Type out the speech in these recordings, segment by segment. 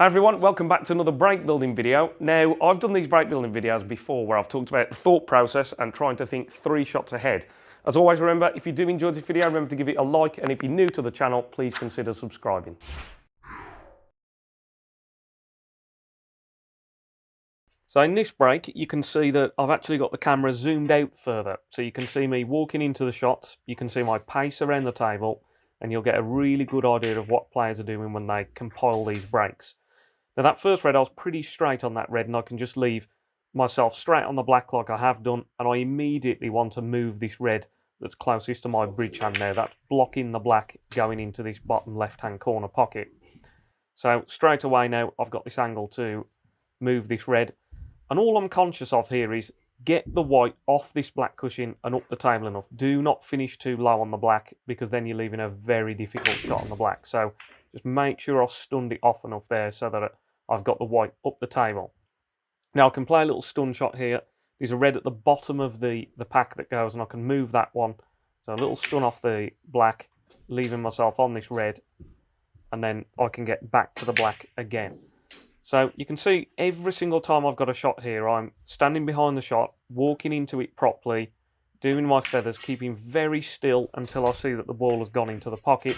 Hi everyone, welcome back to another break building video. Now, I've done these break building videos before where I've talked about the thought process and trying to think 3 shots ahead. As always, remember, if you do enjoy this video, remember to give it a like, and if you're new to the channel, please consider subscribing. So in this break, you can see that I've actually got the camera zoomed out further. So you can see me walking into the shots, you can see my pace around the table, and you'll get a really good idea of what players are doing when they compile these breaks. Now that first red, I was pretty straight on that red, and I can just leave myself straight on the black like I have done, and I immediately want to move this red that's closest to my bridge hand now. That's blocking the black going into this bottom left-hand corner pocket. So straight away now, I've got this angle to move this red, and all I'm conscious of here is get the white off this black cushion and up the table enough. Do not finish too low on the black, because then you're leaving a very difficult shot on the black. So just make sure I've stunned it off enough there so that I've got the white up the table. Now I can play a little stun shot here. There's a red at the bottom of the pack that goes, and I can move that one. So a little stun off the black, leaving myself on this red, and then I can get back to the black again. So you can see every single time I've got a shot here, I'm standing behind the shot, walking into it properly, doing my feathers, keeping very still until I see that the ball has gone into the pocket,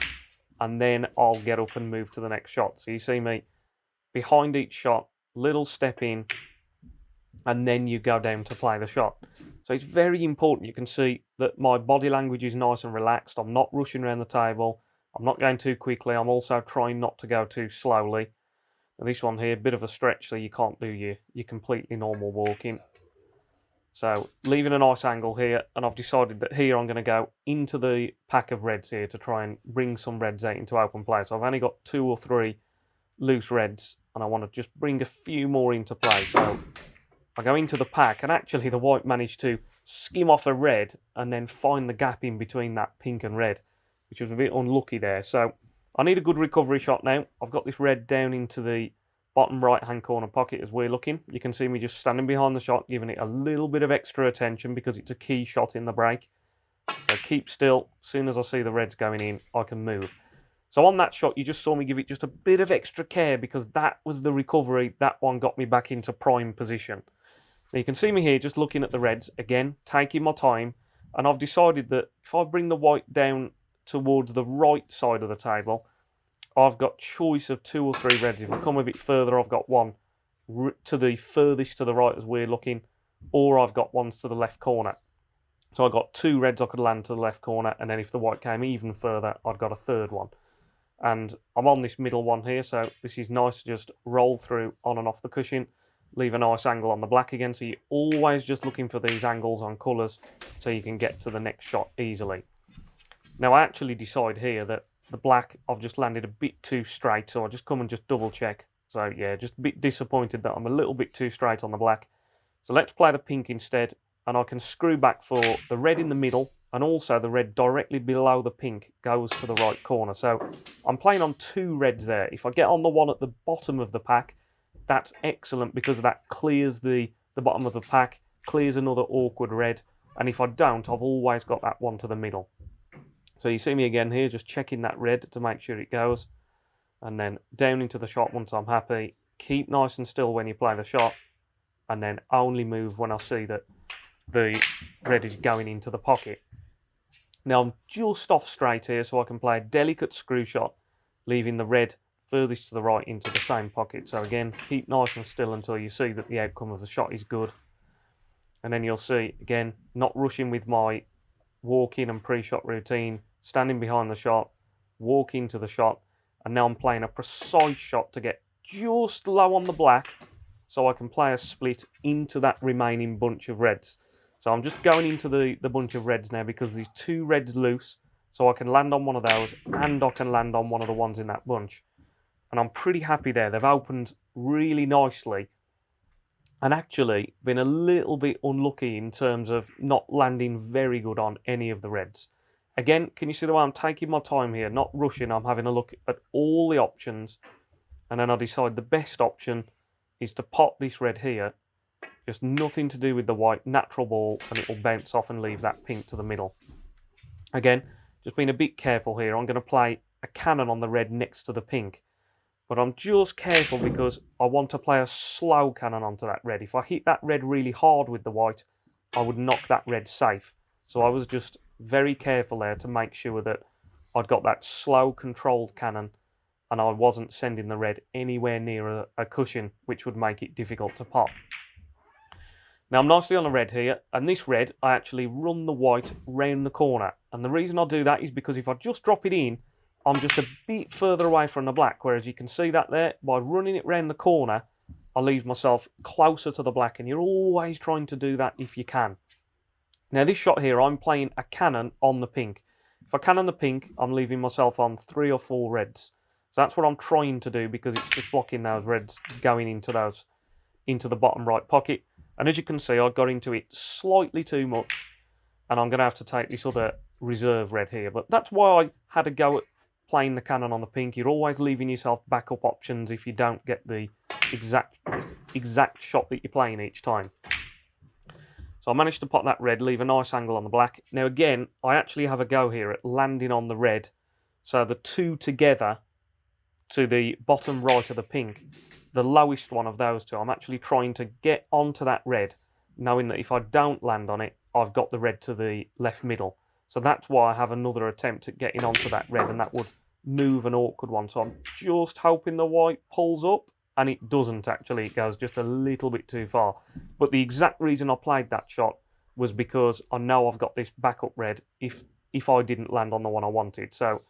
and then I'll get up and move to the next shot. So you see me behind each shot, little step in, and then you go down to play the shot. So it's very important. You can see that my body language is nice and relaxed. I'm not rushing around the table. I'm not going too quickly. I'm also trying not to go too slowly. And this one here, a bit of a stretch, so you can't do your completely normal walking. So leaving a nice angle here, and I've decided that here I'm going to go into the pack of reds here to try and bring some reds out into open play. So I've only got 2 or 3 loose reds, and I want to just bring a few more into play. So I go into the pack, and actually the white managed to skim off a red and then find the gap in between that pink and red, which was a bit unlucky there. So I need a good recovery shot now. I've got this red down into the bottom right-hand corner pocket as we're looking. You can see me just standing behind the shot, giving it a little bit of extra attention because it's a key shot in the break. So keep still. As soon as I see the reds going in, I can move. So on that shot, you just saw me give it just a bit of extra care because that was the recovery. That one got me back into prime position. Now you can see me here just looking at the reds, again, taking my time. And I've decided that if I bring the white down towards the right side of the table, I've got choice of 2 or 3 reds. If I come a bit further, I've got one to the furthest to the right as we're looking, or I've got ones to the left corner. So I've got 2 reds I could land to the left corner, and then if the white came even further, I've got a 3rd one. And I'm on this middle one here, so this is nice to just roll through on and off the cushion, leave a nice angle on the black again. So you're always just looking for these angles on colours so you can get to the next shot easily. Now I actually decide here that the black, I've just landed a bit too straight, so I just come and just double check. So yeah, just a bit disappointed that I'm a little bit too straight on the black. So let's play the pink instead, and I can screw back for the red in the middle, and also the red directly below the pink goes to the right corner. So I'm playing on 2 reds there. If I get on the one at the bottom of the pack, that's excellent because that clears the bottom of the pack, clears another awkward red. And if I don't, I've always got that one to the middle. So you see me again here, just checking that red to make sure it goes. And then down into the shot once I'm happy. Keep nice and still when you play the shot. And then only move when I see that the red is going into the pocket. Now I'm just off straight here, so I can play a delicate screw shot, leaving the red furthest to the right into the same pocket. So again, keep nice and still until you see that the outcome of the shot is good. And then you'll see, again, not rushing with my walk-in and pre-shot routine, standing behind the shot, walk into the shot, and now I'm playing a precise shot to get just low on the black so I can play a split into that remaining bunch of reds. So I'm just going into the bunch of reds now because there's 2 reds loose, so I can land on one of those and I can land on one of the ones in that bunch. And I'm pretty happy there. They've opened really nicely and actually been a little bit unlucky in terms of not landing very good on any of the reds. Again, can you see the way I'm taking my time here, not rushing? I'm having a look at all the options, and then I decide the best option is to pop this red here. Just nothing to do with the white, natural ball, and it will bounce off and leave that pink to the middle. Again, just being a bit careful here. I'm going to play a cannon on the red next to the pink. But I'm just careful because I want to play a slow cannon onto that red. If I hit that red really hard with the white, I would knock that red safe. So I was just very careful there to make sure that I'd got that slow controlled cannon and I wasn't sending the red anywhere near a cushion, which would make it difficult to pop. Now I'm nicely on the red here, and this red, I actually run the white round the corner. And the reason I do that is because if I just drop it in, I'm just a bit further away from the black, whereas you can see that there, by running it round the corner, I leave myself closer to the black, and you're always trying to do that if you can. Now this shot here, I'm playing a cannon on the pink. If I cannon the pink, I'm leaving myself on 3 or 4 reds. So that's what I'm trying to do because it's just blocking those reds going into the bottom right pocket. And as you can see, I got into it slightly too much, and I'm going to have to take this other reserve red here. But that's why I had a go at playing the cannon on the pink. You're always leaving yourself backup options if you don't get the exact shot that you're playing each time. So I managed to pop that red, leave a nice angle on the black. Now again, I actually have a go here at landing on the red. So the two together to the bottom right of the pink, the lowest one of those two, I'm actually trying to get onto that red, knowing that if I don't land on it, I've got the red to the left middle. So that's why I have another attempt at getting onto that red, and that would move an awkward one. So I'm just hoping the white pulls up, and it doesn't actually. It goes just a little bit too far. But the exact reason I played that shot was because I know I've got this backup red if I didn't land on the one I wanted. So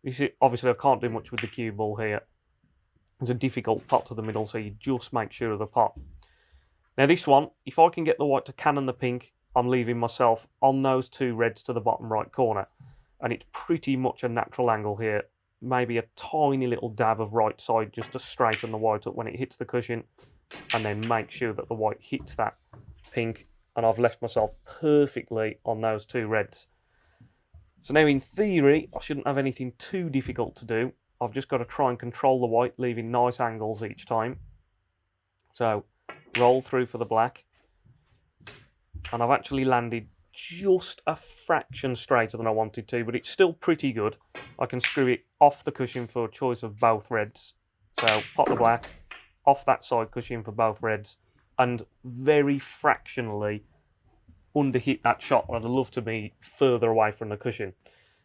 you see, obviously I can't do much with the cue ball here. It's a difficult pot to the middle, so you just make sure of the pot. Now this one, if I can get the white to cannon the pink, I'm leaving myself on those 2 reds to the bottom right corner. And it's pretty much a natural angle here. Maybe a tiny little dab of right side just to straighten the white up when it hits the cushion. And then make sure that the white hits that pink. And I've left myself perfectly on those 2 reds. So now in theory, I shouldn't have anything too difficult to do. I've just got to try and control the white, leaving nice angles each time. So roll through for the black. And I've actually landed just a fraction straighter than I wanted to, but it's still pretty good. I can screw it off the cushion for a choice of both reds. So pop the black, off that side cushion for both reds, and very fractionally underhit that shot. I'd love to be further away from the cushion.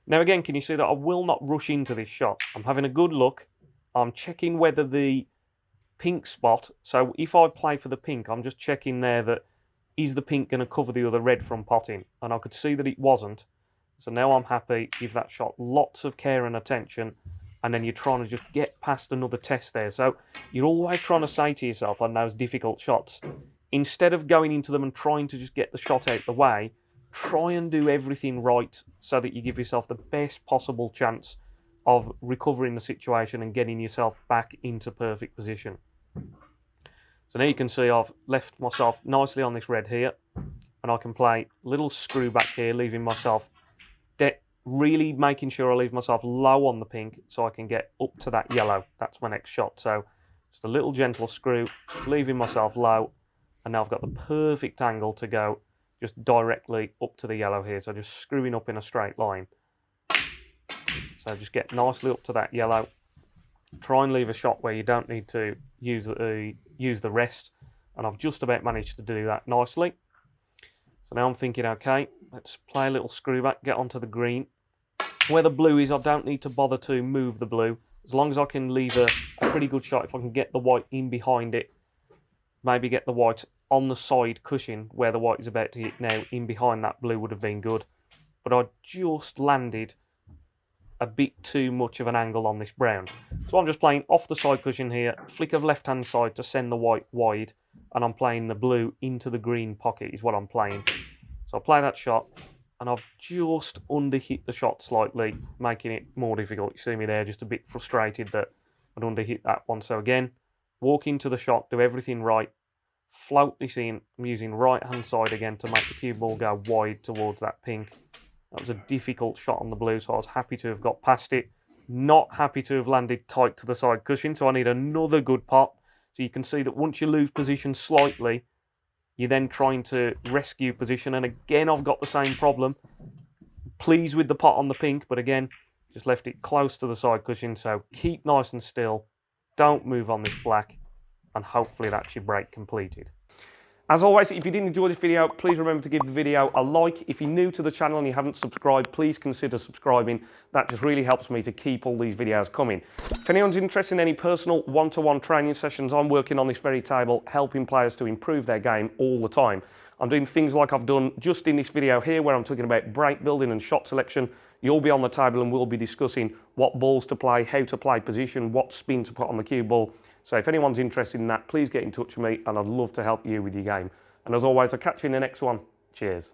Now again, can you see that I will not rush into this shot? I'm having a good look. I'm checking whether the pink spot, so if I play for the pink, I'm just checking there that is the pink going to cover the other red from potting? And I could see that it wasn't. So now I'm happy. Give that shot lots of care and attention. And then you're trying to just get past another test there. So you're always trying to say to yourself on those difficult shots, instead of going into them and trying to just get the shot out the way, try and do everything right so that you give yourself the best possible chance of recovering the situation and getting yourself back into perfect position. So now you can see I've left myself nicely on this red here, and I can play a little screw back here, leaving myself, really making sure I leave myself low on the pink so I can get up to that yellow. That's my next shot. So just a little gentle screw, leaving myself low, and now I've got the perfect angle to go just directly up to the yellow here. So just screwing up in a straight line. So just get nicely up to that yellow. Try and leave a shot where you don't need to use the rest, and I've just about managed to do that nicely. So now I'm thinking, okay, let's play a little screw back, get onto the green. Where the blue is, I don't need to bother to move the blue, as long as I can leave a pretty good shot. If I can get the white in behind it, maybe get the white on the side cushion where the white is about to hit now, in behind that blue would have been good. But I just landed a bit too much of an angle on this brown. So I'm just playing off the side cushion here, flick of left-hand side to send the white wide, and I'm playing the blue into the green pocket is what I'm playing. So I play that shot, and I've just underhit the shot slightly, making it more difficult. You see me there, just a bit frustrated that I'd underhit that one. So again, walk into the shot, do everything right, float this in. I'm using right-hand side again to make the cue ball go wide towards that pink. That was a difficult shot on the blue, so I was happy to have got past it. Not happy to have landed tight to the side cushion, so I need another good pot. So you can see that once you lose position slightly, you're then trying to rescue position. And again, I've got the same problem. Pleased with the pot on the pink, but again, just left it close to the side cushion. So keep nice and still don't move on this black, and hopefully that's your break completed. As always, if you did enjoy this video, please remember to give the video a like. If you're new to the channel and you haven't subscribed, please consider subscribing. That just really helps me to keep all these videos coming. If anyone's interested in any personal one-to-one training sessions, I'm working on this very table, helping players to improve their game all the time. I'm doing things like I've done just in this video here, where I'm talking about break building and shot selection. You'll be on the table and we'll be discussing what balls to play, how to play position, what spin to put on the cue ball. So if anyone's interested in that, please get in touch with me and I'd love to help you with your game. And as always, I'll catch you in the next one. Cheers.